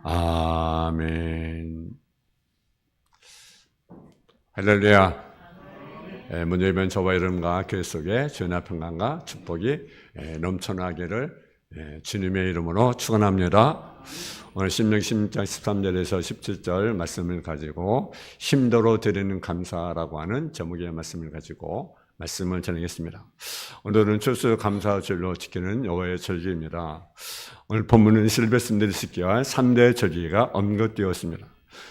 아멘. 할렐루야. 먼저 이번 저와 여러분과 교회 속에 주님의 평강과 축복이 넘쳐나기를 주님의 이름으로 축원합니다. 오늘 신명 16장 13절에서 17절 말씀을 가지고 힘도로 드리는 감사라고 하는 제목의 말씀을 가지고 말씀을 전하겠습니다. 오늘은 추수감사절로 지키는 여호와의 절기입니다. 오늘 본문은 실베스들이 지켜야 할 3대 절기가 언급되었습니다.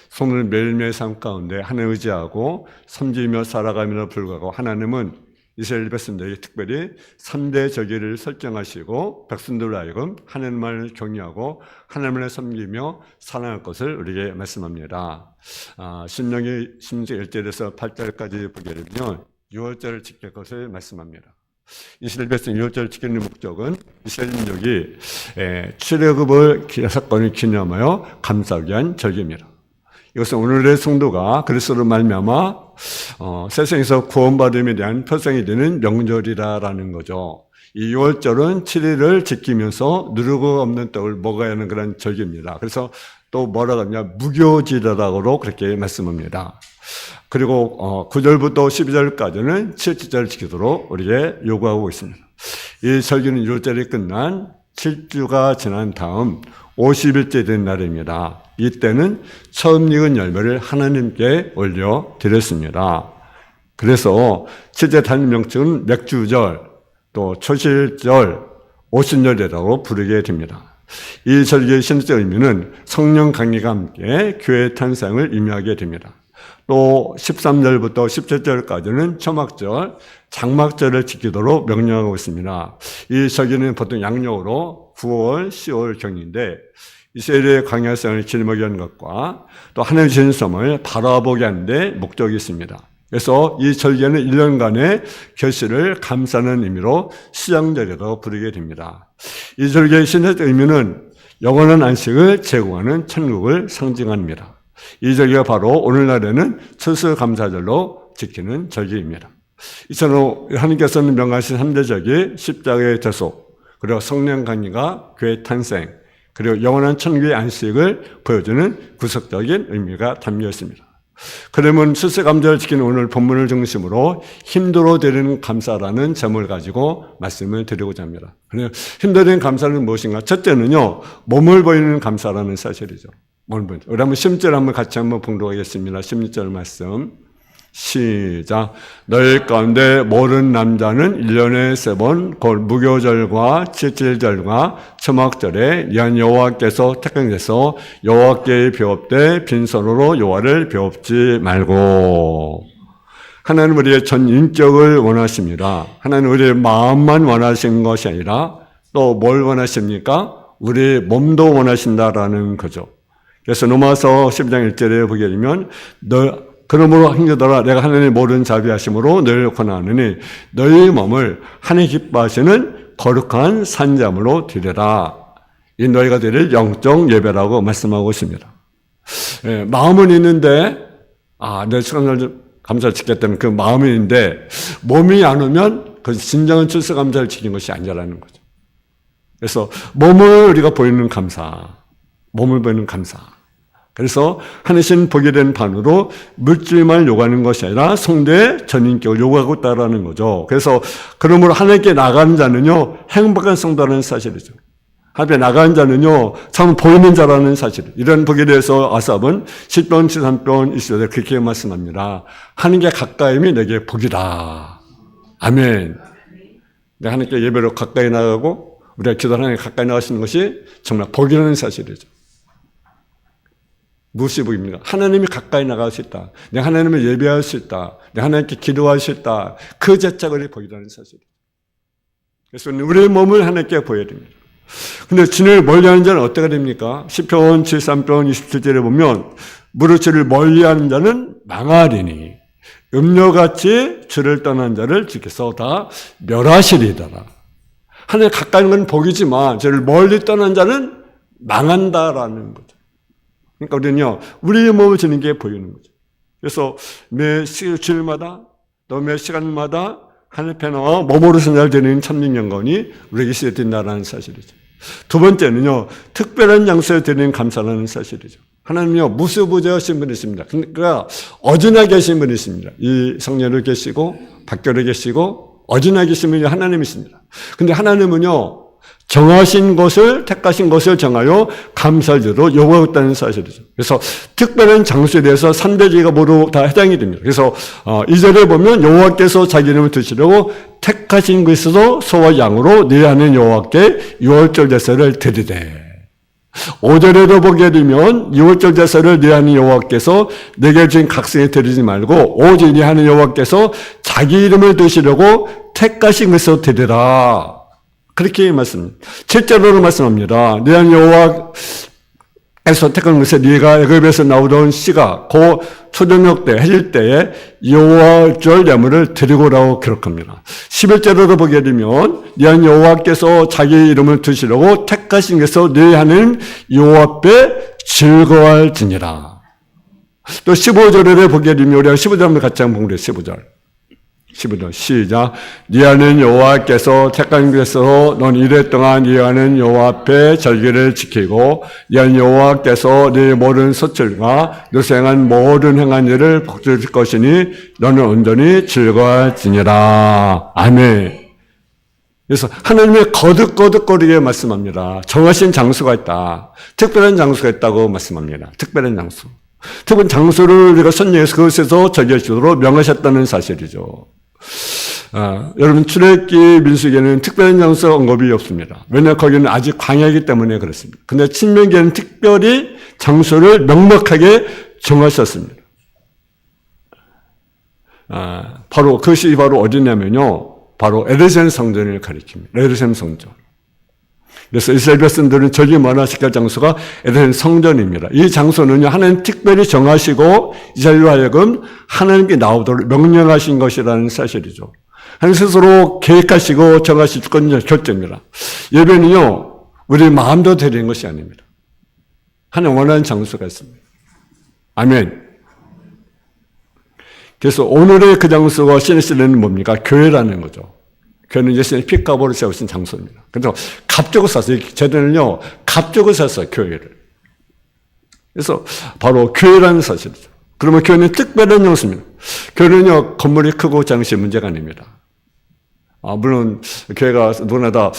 손을 매일매일 삶 가운데 하나님 의지하고 섬기며 살아감에도 불구하고 하나님은 이스라엘 백성들에게 특별히 3대 절기를 설정하시고 백성들로 하여금 하나님을 경외하고 하나님을 섬기며 살아갈 것을 우리에게 말씀합니다. 신명기 1절에서 8절까지 보게 되면 6월절을 지킬 것을 말씀합니다. 이스라엘 백성 6월절을 지키는 목적은 이스라엘 민족이 출애굽을 사건을 기념하여 감사하기 위한 절기입니다. 이것은 오늘의 성도가 그리스도로 말미암아 세상에서 구원받음에 대한 표상이 되는 명절이라는 거죠. 이 6월절은 7일을 지키면서 누르고 없는 떡을 먹어야 하는 그런 절기입니다. 그래서 또 뭐라고 하냐, 무교지라고 그렇게 말씀합니다. 그리고 9절부터 12절까지는 7주절을 지키도록 우리에게 요구하고 있습니다. 이 절기는 6월절이 끝난 7주가 지난 다음 50일째 된 날입니다. 이때는 처음 익은 열매를 하나님께 올려드렸습니다. 그래서 7째 단위 명칭은 맥주절, 또 초실절, 오순절이라고 부르게 됩니다. 이 절기의 신적 의미는 성령 강림과 함께 교회 탄생을 의미하게 됩니다. 또 13절부터 17절까지는 초막절, 장막절을 지키도록 명령하고 있습니다. 이 절기는 보통 양력으로 9월, 10월 경인데 이스라엘의 광야생을 길먹이 하는 것과 또 하나님의 진성을 바라보게 하는 데 목적이 있습니다. 그래서 이 절기는 1년간의 결실을 감사하는 의미로 수양절이라고 부르게 됩니다. 이 절기의 신적 의미는 영원한 안식을 제공하는 천국을 상징합니다. 이 절기가 바로 오늘날에는 추수감사절로 지키는 절기입니다. 이처럼 하나님께서는 명하신 3대 절기, 십자가의 대속, 그리고 성령 강림과 교회 탄생, 그리고 영원한 천국의 안식을 보여주는 구속적인 의미가 담겨 있습니다. 그러면 추수감사를 지키는 오늘 본문을 중심으로 힘도로 드리는 감사라는 제목을 가지고 말씀을 드리고자 합니다. 힘도로 드리는 감사는 무엇인가? 첫째는요, 몸을 보이는 감사라는 사실이죠. 몸을 보이는. 우리 한번 10절 한번 같이 한번 봉독하겠습니다. 16절 말씀. 시작. 너희 가운데 모르는 남자는 1년에 3번 곧 무교절과 칠칠절과 초막절에 이한 여호와께서 택하셔서 여호와께 배웁되 빈손으로 여호와를 배웁지 말고. 하나님은 우리의 전 인격을 원하십니다. 하나님은 우리의 마음만 원하시는 것이 아니라 또 뭘 원하십니까? 우리의 몸도 원하신다라는 거죠. 그래서 로마서 12장 1절에 보게 되면 그러므로 형제들아 내가 하나님의 모든 자비하심으로 너희를 권하노니 너희 몸을 하나님 기뻐하시는 거룩한 산자물로 드리라. 이 너희가 드릴 영적 예배라고 말씀하고 있습니다. 마음은 있는데 내 감사를 지켰다는 그 마음이 있는데 몸이 안 오면 그 진정한 추수감사를 지킨 것이 아니라는 거죠. 그래서 몸을 우리가 보이는 감사, 몸을 보이는 감사. 그래서 하나님 보게 된 반으로 물질만 요구하는 것이 아니라 성도의 전인격을 요구하고 있다는 거죠. 그래서 그러므로 하나님께 나가는 자는요, 행복한 성도라는 사실이죠. 하나님께 나가는 자는요, 참 보이는 자라는 사실. 이런 복에 대해서 아삽은 10편, 13편, 20절에 그렇게 말씀합니다. 하나님께 가까임이 내게 복이다. 아멘. 내가 하나님께 예배로 가까이 나가고 우리가 기도하는 하나님께 가까이 나가시는 것이 정말 복이라는 사실이죠. 무엇이 복입니까? 하나님이 가까이 나갈 수 있다. 내가 하나님을 예배할 수 있다. 내가 하나님께 기도할 수 있다. 그 자체가 우리 복이라는 사실이에요. 그래서 우리의 몸을 하나님께 보여야 됩니다. 근데 주님을 멀리하는 자는 어떻게 됩니까? 시편 73편 27절에 보면 무릇 주를 멀리하는 자는 망하리니 음료같이 주를 떠난 자를 주께서 다 멸하시리더라. 하나님 가까이 있는 건 복이지만 주를 멀리 떠난 자는 망한다라는 거죠. 그러니까 우리는요, 우리의 몸을 주는 게 보이는 거죠. 그래서 매 주일마다 또 매 시간마다 하늘 앞에 나와 몸으로 선을 드리는 천민영건이 우리에게 있어야 된다는 사실이죠. 두 번째는요, 특별한 장소에 드리는 감사라는 사실이죠. 하나님은요, 무수부재하신 분이십니다. 그러니까 어디나 계신 분이십니다. 이 성령으로 계시고 밖으로 계시고 어디나 계신 분이 하나님이십니다. 근데 하나님은요, 정하신 것을, 택하신 것을 정하여 감사절로 요구했다는 사실이죠. 그래서 특별한 장소에 대해서 3대지가 모두 다 해당이 됩니다. 그래서 2절에 보면 여호와께서 자기 이름을 드시려고 택하신 것에서 소와 양으로 네 하는 여호와께 유월절 제사를 드리되, 5절에도 보게 되면 유월절 제사를 네 하는 여호와께서 내게 주신 각성에 드리지 말고 오직 네 하는 여호와께서 자기 이름을 드시려고 택하신 것에서 드리라. 그렇게 말씀합니다. 7절로는 말씀합니다. 네 하는 여호와께서 택한 것에 네가 애굽에서 나오던 씨가 곧 초저녁 때 해질 때에 여호와절 예물을 드리고라고 기록합니다. 11절로도 보게 되면 네 하는 여호와께서 자기 이름을 두시려고 택하신 것에서 네 하는 여호와 앞에 즐거워할지니라. 또 15절에 보게 되면 우리가 15절 한번 같이 한번 보겠습니다. 15절 시작. 네 하는 여호와께서 택한 것에서 넌 이래 동안 네 하는 여호와 앞에 절기를 지키고 네 하는 여호와께서 네 모든 소출과 너 행한 모든 행한 일을 복주실 것이니 너는 온전히 즐거워할지니라. 아멘. 그래서 하나님의 거듭거듭거리게 말씀합니다. 정하신 장소가 있다. 특별한 장소가 있다고 말씀합니다. 특별한 장소. 특별한 장소를 우리가 선정해서 그것에서 절기하시도록 명하셨다는 사실이죠. 여러분, 출애굽기 민수기에는 특별한 장소 언급이 없습니다. 왜냐하면 거기는 아직 광야이기 때문에 그렇습니다. 근데 신명기에는 특별히 장소를 명확하게 정하셨습니다. 바로 그것이 바로 어디냐면요, 바로 에르사렘 성전을 가리킵니다. 에르사렘 성전. 그래서 이스라엘 백성들은 절기 문화시킬 장소가 에르사렘 성전입니다. 이 장소는요, 하나님 특별히 정하시고 이스라엘로 하여금 하나님께 나오도록 명령하신 것이라는 사실이죠. 하나님 스스로 계획하시고 정하실 주권 결정입니다. 예배는요, 우리 마음대로 드리는 것이 아닙니다. 하나님 원하는 장소가 있습니다. 아멘. 그래서 오늘의 그 장소가 시내시내는 뭡니까? 교회라는 거죠. 교회는 예수님의 피값으로 세우신 장소입니다. 그래서 값주고 샀어요. 제대는요, 값주고 샀어요, 교회를. 그래서 바로 교회라는 사실이죠. 그러면 교회는 특별한 장소입니다. 교회는요, 건물이 크고 작은 문제가 아닙니다. 물론 교회가 누구나 다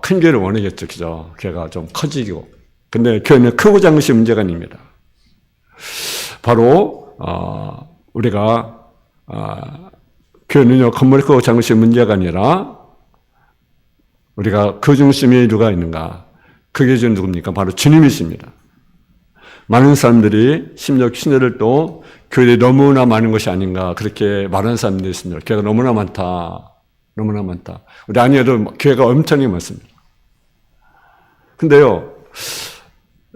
큰 교회를 원하겠죠, 그죠? 교회가 좀 커지고. 근데 교회는 크고 작은 것이 문제가 아닙니다. 바로 우리가 교회는요, 건물이 크고 작은 것이 문제가 아니라 우리가 그 중심에 누가 있는가? 그 기준은 누굽니까? 바로 주님이십니다. 많은 사람들이 심지어 신뢰를 또 교회에 너무나 많은 것이 아닌가 그렇게 말하는 사람들이 있습니다. 교회가 너무나 많다. 너무나 많다. 우리 아니어도 교회가 엄청나게 많습니다. 근데요,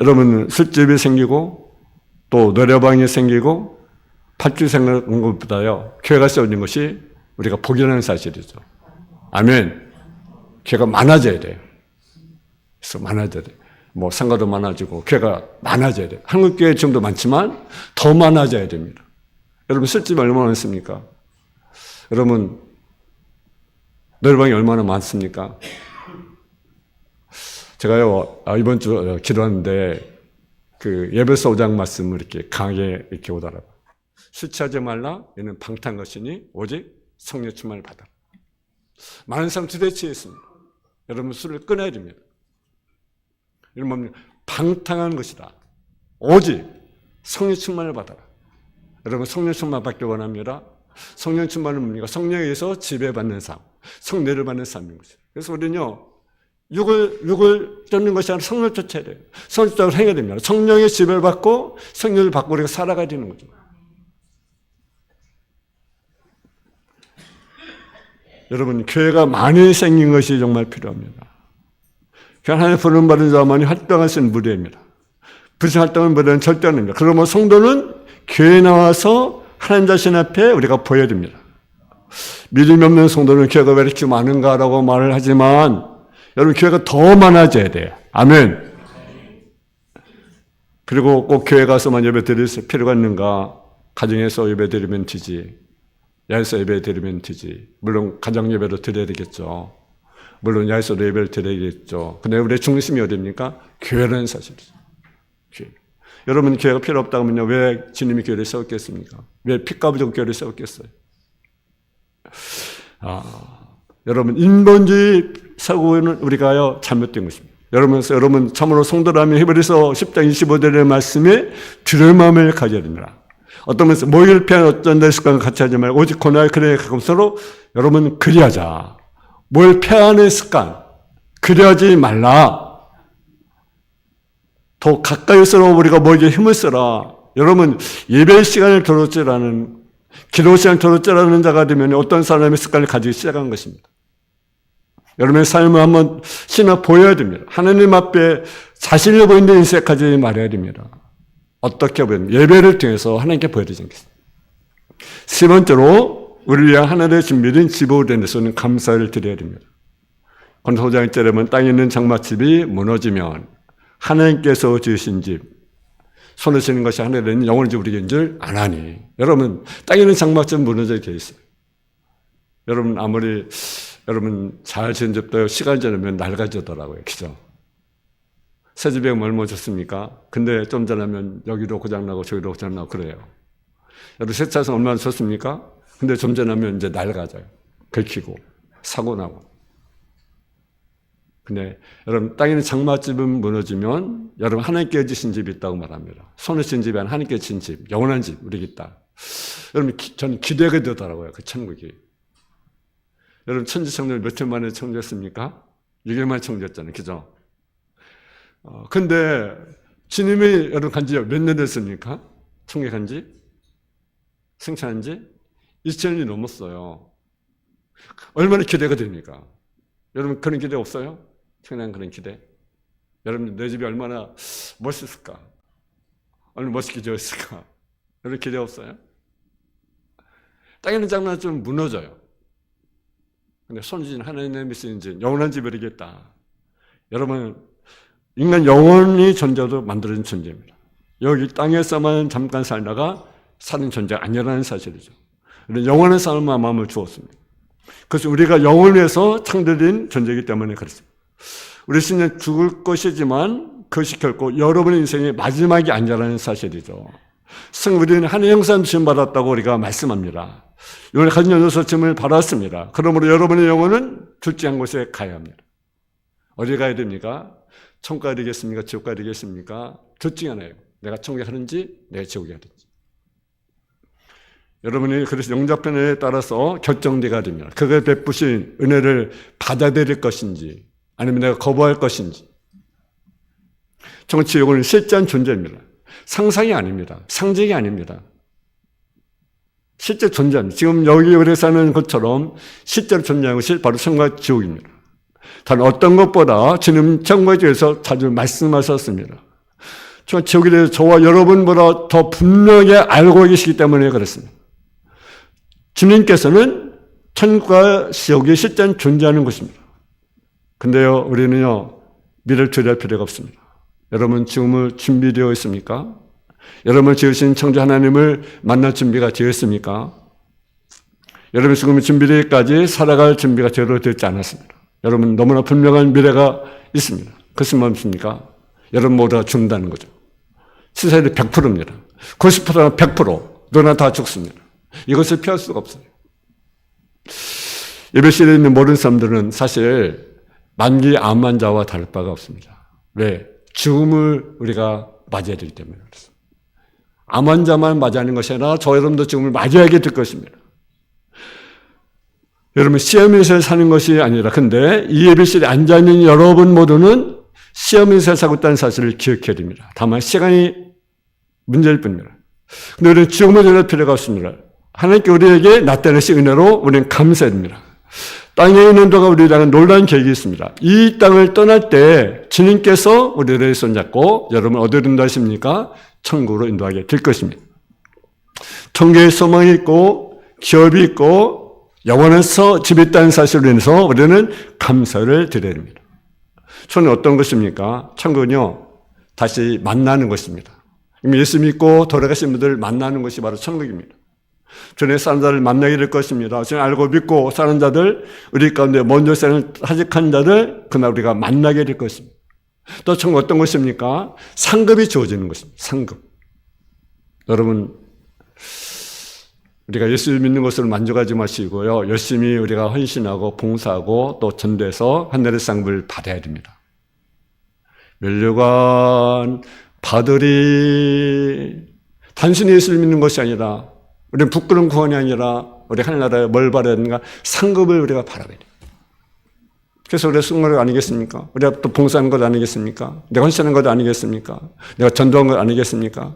여러분, 술집이 생기고 또 노래방이 생기고 팥죽이 생기는 것보다요, 교회가 세워진 것이 우리가 복이라는 사실이죠. 아멘. 교회가 많아져야 돼요. 그래서 많아져야 돼요. 뭐 상가도 많아지고 교회가 많아져야 돼요. 한국교회 지금도 많지만 더 많아져야 됩니다. 여러분, 술집이 얼마나 많습니까? 여러분, 노래방이 얼마나 많습니까? 제가요, 이번 주 기도하는데 그 예배소 5장 말씀을 이렇게 강하게 이렇게 오더라고요. 술 취하지 말라. 이는 방탕한 것이니 오직 성령 충만을 받아. 많은 사람 두대 취해 있습니다. 여러분, 술을 끊어야 됩니다. 이런 뭡니까? 방탕한 것이다. 오직 성령 충만을 받아라. 여러분, 성령 충만 받기 원합니다. 성령 충만은 뭡니까? 성령에 의해서 지배받는 삶, 성례를 받는 삶인 거죠. 그래서 우리는요, 육을 쫓는 것이 아니라 성령을 쫓아야 돼요. 성령을 쫓아서 행해야 됩니다. 성령의 지배를 받고 성령을 받고 우리가 살아가야 되는 거죠. 여러분, 교회가 많이 생긴 것이 정말 필요합니다. 하나님의 부름 받은 자만이 활동할 수 있는 무대입니다. 불신 활동은 무대는 절대 아닙니다. 그러면 성도는 교회에 나와서 하나님 자신 앞에 우리가 보여야 됩니다. 믿음이 없는 성도는 교회가 왜 이렇게 많은가라고 말을 하지만 여러분, 교회가 더 많아져야 돼요. 아멘. 그리고 꼭 교회 가서만 예배 드릴 필요가 있는가? 가정에서 예배 드리면 되지. 야외에서 예배 드리면 되지. 물론 가정 예배도 드려야 되겠죠. 물론 야외에서도 예배를 드려야겠죠. 근데 우리의 중심이 어디입니까? 교회라는 사실이죠. 교회. 여러분 교회가 필요 없다고 하면요, 왜 주님이 교회를 세웠겠습니까? 왜 피값을 주고 교회를 세웠겠어요? 여러분 인본주의 사고는 우리가요 잘못된 것입니다. 여러분 참으로 성도라면 히브리서 10장 25절의 말씀에 들을 마음을 가져야 됩니다. 어떤 면에서 모의를 피한 어떤 데 습관과 같이 하지 말고 오직 고난을 그래 가끔서로 여러분 그리하자. 뭘 피하는 습관 그리하지 말라. 더 가까이서 우리가 뭐에 힘을 써라. 여러분 예배 시간을 도로죄라는 기도 시간을 도로죄라는 자가 되면 어떤 사람의 습관을 가지기 시작한 것입니다. 여러분의 삶을 한번 신어 보여야 됩니다. 하나님 앞에 자신을 보이는 인생까지 말해야 됩니다. 어떻게 보면 예배를 통해서 하나님께 보여드리는 것입니다. 세 번째로 우리를 위한 하나님의 준비된 집으로 된 데서는 감사를 드려야 됩니다. 오늘 5장 1절에 보면 땅에 있는 장막집이 무너지면 하나님께서 지으신 집 손을 쓰는 것이 하나님의 영원한 집 우리에게 줄 안 하니. 여러분 땅에 있는 장막집은 무너져 되어 있어요. 여러분 아무리 여러분 잘 지은 집도 시간 지나면 낡아지더라고요. 그죠? 새 집에 얼마 줬습니까? 근데 좀 지나면 여기도 고장나고 저기도 고장나고 그래요. 여러분 새 차선 얼마나 좋습니까? 근데 좀 지나면 이제 낡아져요. 긁히고 사고 나고. 근데 여러분 땅에 있는 장막집은 무너지면 여러분 하나님께 주신 집이 있다고 말합니다. 손을 친 집이 아니라 하나님께 주신 집, 영원한 집 우리에게 있다. 여러분 저는 기대가 되더라고요. 그 천국이. 여러분 천지창조를 며칠 만에 창조했습니까? 6일 만에 창조했잖아요. 그죠? 근데 주님이 여러분 간지 몇 년 됐습니까? 천국에 간지? 생찬한 지? 2000년이 넘었어요. 얼마나 기대가 됩니까? 여러분 그런 기대 없어요? 청년한 그런 기대? 여러분 내 집이 얼마나 멋있을까? 얼마나 멋있게 지었을까? 여러분 기대 없어요? 땅에 있는 장난 좀 무너져요. 근데 손진 하나님의 믿으신 집, 영원한 집을 이루겠다. 여러분 인간 영원히 존재도 만들어진 존재입니다. 여기 땅에서만 잠깐 살다가 사는 존재가 아니라는 사실이죠. 영원한 삶만 마음을 주었습니다. 그래서 우리가 영원해서 창조된 존재이기 때문에 그렇습니다. 우리 신은 죽을 것이지만 그것이 결코 여러분의 인생의 마지막이 아니라는 사실이죠. 우리는 하나님의 형상 지음 받았다고 우리가 말씀합니다. 이번에 가진 연소서 지음을 받았습니다. 그러므로 여러분의 영혼은 둘째 한 곳에 가야 합니다. 어디 가야 됩니까? 천국 가야 되겠습니까? 지옥 가야 되겠습니까? 둘 중에 하나예요. 내가 천국에 가는지 내가 지옥에 가든지. 여러분이 그래서 영접편에 따라서 결정되어야 됩니다. 그가 베푸신 은혜를 받아들일 것인지 아니면 내가 거부할 것인지. 천국 지옥은 실제한 존재입니다. 상상이 아닙니다. 상징이 아닙니다. 실제 존재합니다. 지금 여기 우리 사는 것처럼 실제로 존재하는 것이 바로 천국과 지옥입니다. 다른 어떤 것보다 주님 천국에 대해서 자주 말씀하셨습니다. 지옥에 대해서 저와 여러분보다 더 분명히 알고 계시기 때문에 그렇습니다. 주님께서는 천국과 지옥이 실제 존재하는 것입니다. 근데요, 우리는요, 미래를 두려워할 필요가 없습니다. 여러분 지금은 준비되어 있습니까? 여러분을 지으신 창조 하나님을 만날 준비가 되어 있습니까? 여러분 지금 준비되기까지 살아갈 준비가 제대로 되지 않았습니다. 여러분 너무나 분명한 미래가 있습니다. 그것은 무엇입니까? 여러분 모두가 죽는다는 거죠. 시사율이 100%입니다. 90%는 100%. 너나 다 죽습니다. 이것을 피할 수가 없어요. 예배 시대에 있는 모든 사람들은 사실 만기 암 환자와 다를 바가 없습니다. 왜? 죽음을 우리가 맞이해야 되기 때문에 그렇습니다. 암 환자만 맞이하는 것이 아니라 저 여러분도 죽음을 맞이하게 될 것입니다. 여러분 시험에서 사는 것이 아니라 근데 이 예배실에 앉아있는 여러분 모두는 시험에서 살고 있다는 사실을 기억해야 됩니다. 다만 시간이 문제일 뿐입니다. 근데 우리는 지옥을 전할 필요가 없습니다. 하나님께 우리에게 나타내신 은혜로 우리는 감사해야 됩니다. 땅에 있는 동안 우리에게는 놀라운 계획이 있습니다. 이 땅을 떠날 때 주님께서 우리를 손잡고 여러분 어디로 인도하십니까? 천국으로 인도하게 될 것입니다. 천국에 소망이 있고 기업이 있고 영원한 집이 있다는 사실로 인해서 우리는 감사를 드려야 됩니다. 저는 어떤 것입니까? 천국은요, 다시 만나는 것입니다. 이미 예수 믿고 돌아가신 분들 만나는 것이 바로 천국입니다. 전에 사는 자를 만나게 될 것입니다. 저는 알고 믿고 사는 자들, 우리 가운데 먼저 생을 하직한 자들, 그날 우리가 만나게 될 것입니다. 또 천국 어떤 것입니까? 상급이 주어지는 것입니다. 상급. 여러분, 우리가 예수 믿는 것으로 만족하지 마시고요. 열심히 우리가 헌신하고 봉사하고 또 전도해서 하늘의 상급을 받아야 됩니다. 면류관 받으리. 단순히 예수를 믿는 것이 아니라, 우리는 부끄러운 구원이 아니라, 우리 하늘나라에 뭘 바라야 되는가? 상급을 우리가 바라야 돼요. 그래서 우리가 쓴 것 아니겠습니까? 우리가 또 봉사하는 것 아니겠습니까? 내가 헌신하는 것 아니겠습니까? 내가 전도한 것 아니겠습니까?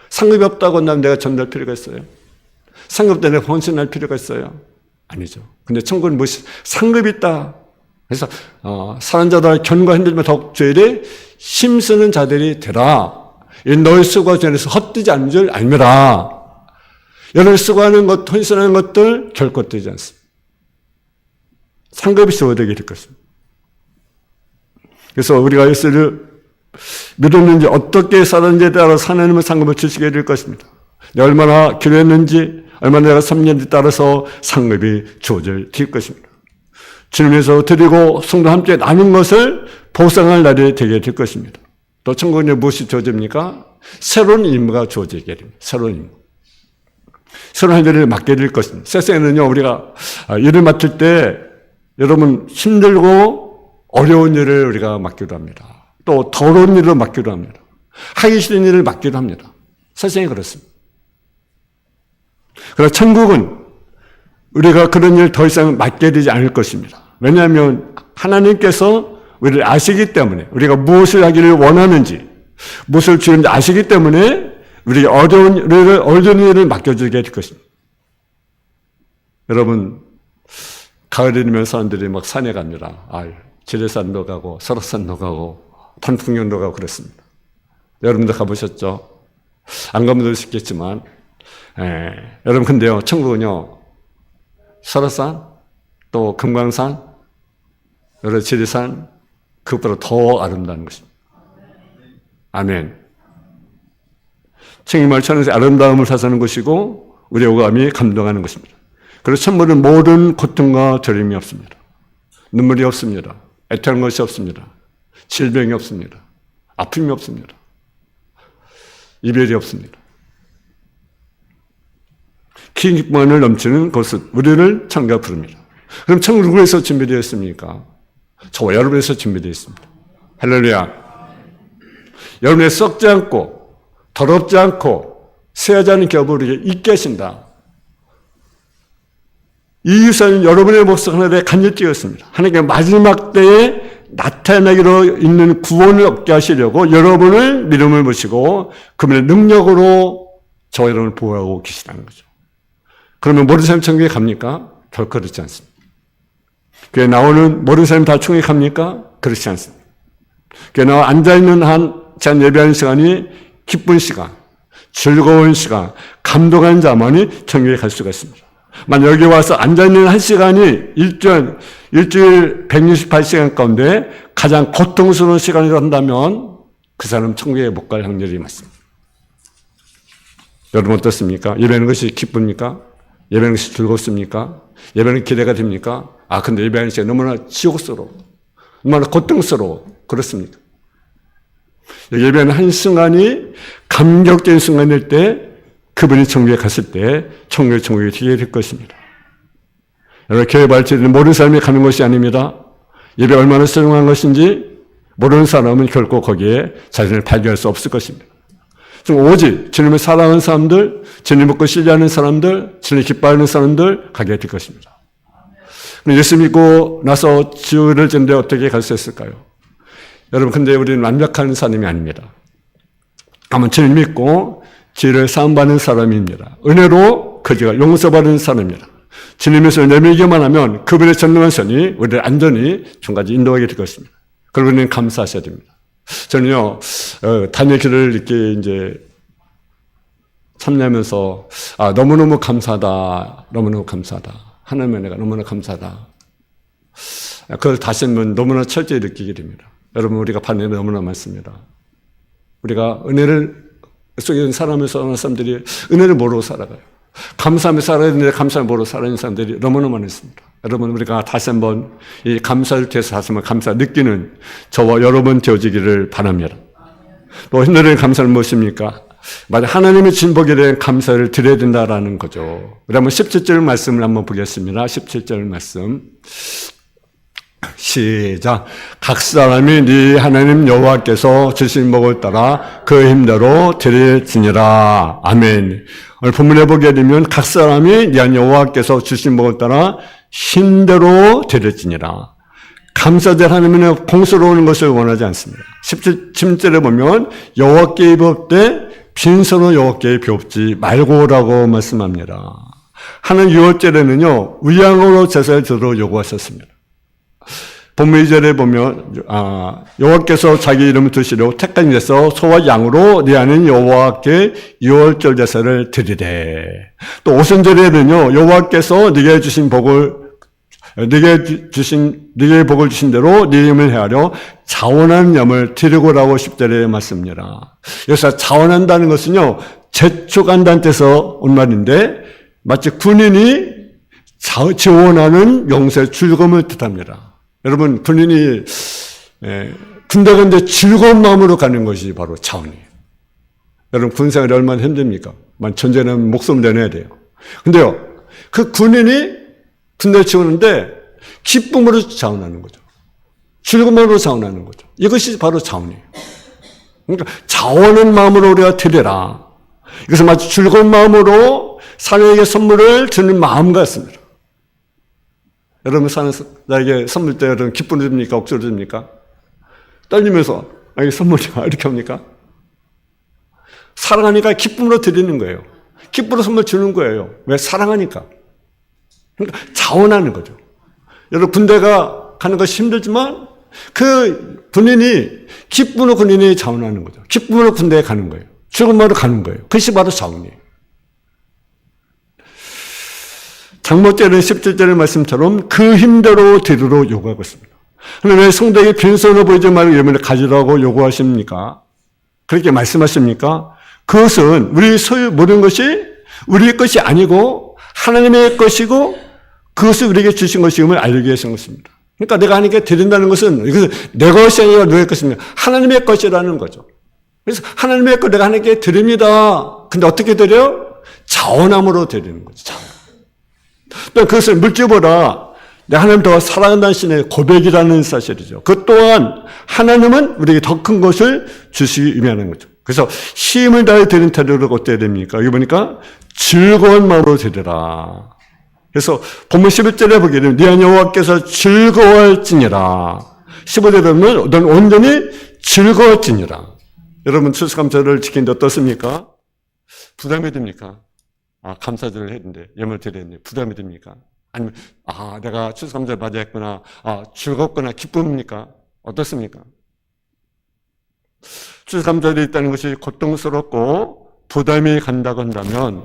상급이 없다고 한다면 내가 전도할 필요가 있어요? 상급 때문에 헌신할 필요가 있어요? 아니죠. 근데 천국은 무엇이? 상급이 있다. 그래서 사는 자들 견과 흔들면 더욱 죄에 힘쓰는 자들이 되라. 이 너희 수고가 전에서 헛되지 않는 줄 알미라. 여러분이 수고하는 것, 헌신하는 것들 결코 헛되지 않습니다. 상급이 주어지게 될 것입니다. 그래서 우리가 예수를 믿었는지 어떻게 살았는지에 따라 하나님은 상급을 주시게 될 것입니다. 내가 얼마나 기도했는지, 얼마나 내가 섬겼는지 따라서 상급이 주어질 것입니다. 주님께서 드리고 성도 함께 나눈 것을 보상할 날이 되게 될 것입니다. 또 천국에 무엇이 주어집니까? 새로운 임무가 주어지게 됩니다. 새로운 임무. 새로운 한 일을 맡게 될 것입니다. 세상에는요, 우리가 일을 맡을 때 여러분 힘들고 어려운 일을 우리가 맡기도 합니다. 또 더러운 일을 맡기도 합니다. 하기 싫은 일을 맡기도 합니다. 세상이 그렇습니다. 그러나 천국은 우리가 그런 일을 더 이상 맡게 되지 않을 것입니다. 왜냐하면 하나님께서 우리를 아시기 때문에, 우리가 무엇을 하기를 원하는지, 무엇을 주는지 아시기 때문에 우리에게 어려운 일을 맡겨주게 될 것입니다. 여러분, 가을이 되면 사람들이 막 산에 갑니다. 지리산도 가고 설악산도 가고 단풍령도 가고 그랬습니다. 여러분도 가보셨죠? 안 가면 될 수 있겠지만, 여러분 근데요, 천국은요, 설악산, 또 금강산, 여러 지리산, 그것보다 더 아름다운 것입니다. 아멘. 천국말 천에서 아름다움을 사사는 것이고 우리의 오감이 감동하는 것입니다. 그래서 천국은 모든 고통과 저림이 없습니다. 눈물이 없습니다. 애통한 것이 없습니다. 질병이 없습니다. 아픔이 없습니다. 이별이 없습니다. 기쁨만을 넘치는 곳은 우리를 천국가 부릅니다. 그럼 천국 누구에서 준비되어 있습니까? 저와 여러분에서 준비되어 있습니다. 할렐루야. 여러분의 썩지 않고 더럽지 않고 쇠하지 않은 겹을 있게 하신다. 이 유산은 여러분의 몫을 하늘에 간절히 띄었습니다. 하나님께 마지막 때에 나타나기로 있는 구원을 얻게 하시려고 여러분을 믿음을 모시고 그분의 능력으로 저와 여러분을 보호하고 계시다는 거죠. 그러면 모든 사람이 천국에 갑니까? 결코 그렇지 않습니다. 교회 나오는 모든 사람이 다 천국에 갑니까? 그렇지 않습니다. 교회 나와 앉아있는 한 제한 예배하는 시간이 기쁜 시간, 즐거운 시간, 감동하는 자만이 천국에 갈 수가 있습니다. 만약 여기 와서 앉아있는 한 시간이 일주일 168시간 가운데 가장 고통스러운 시간이라 한다면 그 사람은 천국에 못 갈 확률이 많습니다. 여러분 어떻습니까? 예배하는 것이 기쁩니까? 예배하는 것이 즐겁습니까? 예배하는 기대가 됩니까? 근데 예배하는 시간이 너무나 지옥스러워, 너무나 고통스러워. 그렇습니까? 예배하는 한 순간이 감격적인 순간일 때 그분이 천국에 갔을 때 천국에 되게 될 것입니다. 여러분 교회 발치는 모르는 사람이 가는 것이 아닙니다. 예배 얼마나 소중한 것인지 모르는 사람은 결코 거기에 자신을 발견할 수 없을 것입니다. 오직 주님을 사랑하는 사람들, 주님 믿고 신뢰하는 사람들, 주님 기뻐하는 사람들 가게 될 것입니다. 예수 믿고 나서 지옥을 전데 어떻게 갈 수 있을까요? 여러분 근데 우리는 완벽한 사람이 아닙니다. 아마 주님 믿고 죄를 사함받는 사람입니다. 은혜로 그지가 용서받는 사람입니다. 주님에서 내밀기만 하면 그분의 전능한 선이 우리를 안전히 중까지 인도하게 될 것입니다. 그리고 우리는 감사하셔야 됩니다. 저는요, 단의 길을 이렇게 이제 참여하면서, 너무너무 감사하다. 너무너무 감사하다. 하나님의 은혜가 너무나 감사하다. 그걸 다시 한번 너무나 철저히 느끼게 됩니다. 여러분, 우리가 받는 은혜가 너무나 많습니다. 우리가 은혜를 속에 살아가면서 어느 사람들이 은혜를 모르고 살아가요. 감사하며 살아야 되는데 감사함으로 살아있는 사람들이 너무나 많습니다. 여러분, 우리가 다시 한번 이 감사를 통해서 다시 한번 감사 느끼는 저와 여러분 되어지기를 바랍니다. 또 힘들은 감사는 무엇입니까? 하나님의 주신 복에 대한 감사를 드려야 된다라는 거죠. 우리 한번 17절 말씀을 한번 보겠습니다. 17절 말씀. 시작. 각 사람이 네 하나님 여호와께서 주신 복을 따라 그 힘대로 드릴지니라. 아멘. 오늘 본문에 보게 되면 각 사람이 네 하나님 여호와께서 주신 복을 따라 힘대로 드릴지니라. 감사절 하나님은 공수로우는 것을 원하지 않습니다. 17절에 보면 여호와께 비옵되 빈손으로 여호와께 비옵지 말고라고 말씀합니다. 하나님 6월절에는요 우양으로 제사를 드리도록 요구하셨습니다. 본문 2절에 보면 여호와께서 자기 이름을 두시려고 택한 데서 소와 양으로 네 하나님 여호와께 6월절 제사를 드리되, 또 오순절에는요 여호와께서 네게 주신 복을 네게 복을 주신 대로 네 힘을 헤아려 자원하는 염을 드리고라고 10절에 말씀입니다. 여기서 자원한다는 것은요 재촉한다는 뜻에서 온 말인데 마치 군인이 지원하는 용서의 즐거움을 뜻합니다. 여러분, 군인이 군대 가는데 즐거운 마음으로 가는 것이 바로 자원이에요. 여러분, 군생활이 얼마나 힘듭니까? 전쟁은 목숨을 내놔야 돼요. 근데요 그 군인이 군대에 지원하는데 기쁨으로 자원하는 거죠. 즐거움으로 자원하는 거죠. 이것이 바로 자원이에요. 그러니까 자원한 마음으로 우리가 드려라. 이것은 마치 즐거운 마음으로 사람에게 선물을 주는 마음 같습니다. 여러분, 나에게 선물 때 여러분 기쁨으로 줍니까? 억지로 줍니까? 떨리면서 이게 선물이야 이렇게 합니까? 사랑하니까 기쁨으로 드리는 거예요. 기쁨으로 선물 주는 거예요. 왜? 사랑하니까. 그러니까 자원하는 거죠. 여러분, 군대가 가는 것이 힘들지만 그 군인이 기쁨으로 군인이 자원하는 거죠. 기쁨으로 군대에 가는 거예요. 즐거움으로 가는 거예요. 그것이 바로 자원이에요. 장모절의 17절의 말씀처럼 그 힘대로 드리도록 요구하고 있습니다. 그런데 왜 성도에게 빈손으로 보이지 말고 이름을 가지라고 요구하십니까? 그렇게 말씀하십니까? 그것은 우리 소유 모든 것이 우리의 것이 아니고 하나님의 것이고 그것을 우리에게 주신 것임을 알기 위해서 것입니다. 그러니까 내가 하나님께 드린다는 것은 이것은 내 것이 아니라 너의 것입니다. 하나님의 것이라는 거죠. 그래서 하나님의 것 내가 하나님께 드립니다. 근데 어떻게 드려요? 자원함으로 드리는 거죠. 자원. 또 그것을 물질보다 내가 하나님 더 사랑한다는 신의 고백이라는 사실이죠. 그 또한 하나님은 우리에게 더 큰 것을 주시기 의미하는 거죠. 그래서 힘을 다해 드리는 태도를 어때야 됩니까? 여기 보니까 즐거운 마음으로 드리라. 그래서 본문 11절에 보게 되면 네 하나님 여호와께서 즐거워할지니라. 15절에 보면 넌 온전히 즐거워할지니라. 여러분, 추수감사를 지키는데 어떻습니까? 부담이 됩니까? 감사절을 했는데, 예물 드렸는데 부담이 됩니까? 아니면, 내가 추수감사를 맞이했구나. 즐겁거나 기쁩니까? 어떻습니까? 추수감사절이 있다는 것이 고통스럽고 부담이 간다고 한다면,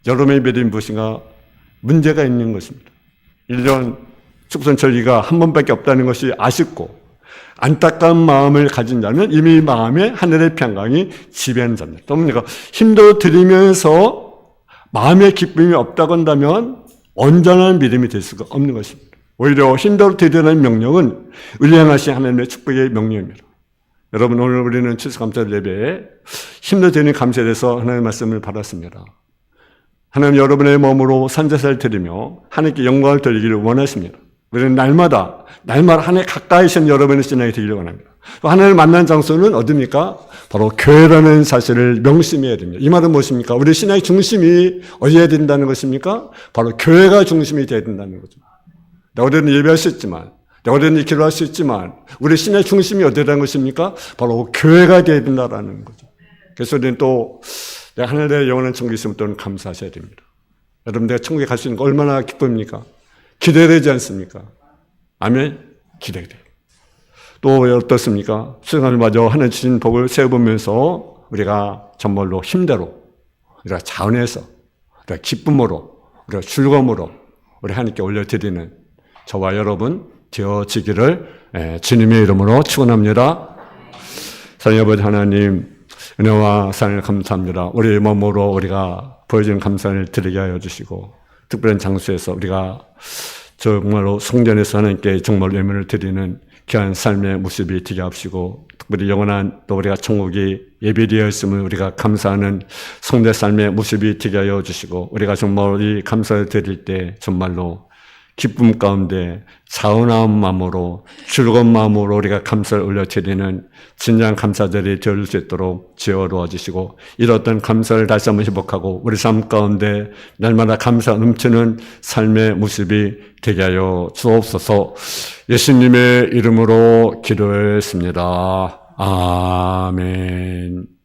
여러분의 믿음이 무엇인가 문제가 있는 것입니다. 1년 축선절기가 한 번밖에 없다는 것이 아쉽고, 안타까운 마음을 가진 자는 이미 마음에 하늘의 평강이 지배하는 자입니다. 그러니까 힘도 드리면서 마음의 기쁨이 없다고 한다면 온전한 믿음이 될 수가 없는 것입니다. 오히려 힘도 드리라는 명령은 의량하신 하나님의 축복의 명령입니다. 여러분, 오늘 우리는 추수감사 예배에 힘도 드리는 감사에 대해서 하나님의 말씀을 받았습니다. 하나님 여러분의 몸으로 산제사를 드리며 하나님께 영광을 돌리기를 원하십니다. 우리는 날마다 하나님 가까이 있는 여러분의 신앙이 되기를 원합니다. 하나님을 만난 장소는 어디입니까? 바로 교회라는 사실을 명심해야 됩니다. 이 말은 무엇입니까? 우리 신앙의 중심이 어디에 된다는 것입니까? 바로 교회가 중심이 되어야 된다는 거죠. 우리는 예배할 수 있지만, 우리는 기도할 수 있지만, 우리 신앙의 중심이 어디라는 것입니까? 바로 교회가 되어야 된다는 거죠. 그래서 우리는 또 내가 하늘의 영원한 천국에 있으면 또는 감사하셔야 됩니다. 여러분, 내가 천국에 갈 수 있는 거 얼마나 기쁩니까? 기대되지 않습니까? 아멘? 기대돼요. 또 어떻습니까? 수행을 마저 하나님 주신 복을 세워보면서 우리가 정말로 힘대로, 우리가 자원해서, 우리가 기쁨으로, 우리가 즐거움으로 우리 하나님께 올려드리는 저와 여러분 되어지기를 주님의 이름으로 축원합니다. 사랑의 아버지 하나님, 은혜와 사랑을 감사합니다. 우리 몸으로 우리가 보여준 감사를 드리게 하여 주시고 특별한 장소에서 우리가 정말로 성전에서 하나님께 정말 예물을 드리는 귀한 삶의 모습이 되게 하시고 특별히 영원한 또 우리가 천국이 예비되어 있음을 우리가 감사하는 성대 삶의 모습이 되게 하여 주시고 우리가 정말 이 감사를 드릴 때 정말로 기쁨 가운데 차분한 마음으로 즐거운 마음으로 우리가 감사를 올려드리는 진정한 감사들이 될 수 있도록 지어 도와주시고 이렇던 감사를 다시 한번 회복하고 우리 삶 가운데 날마다 감사 넘치는 삶의 모습이 되게 하여 주옵소서. 예수님의 이름으로 기도했습니다. 아멘.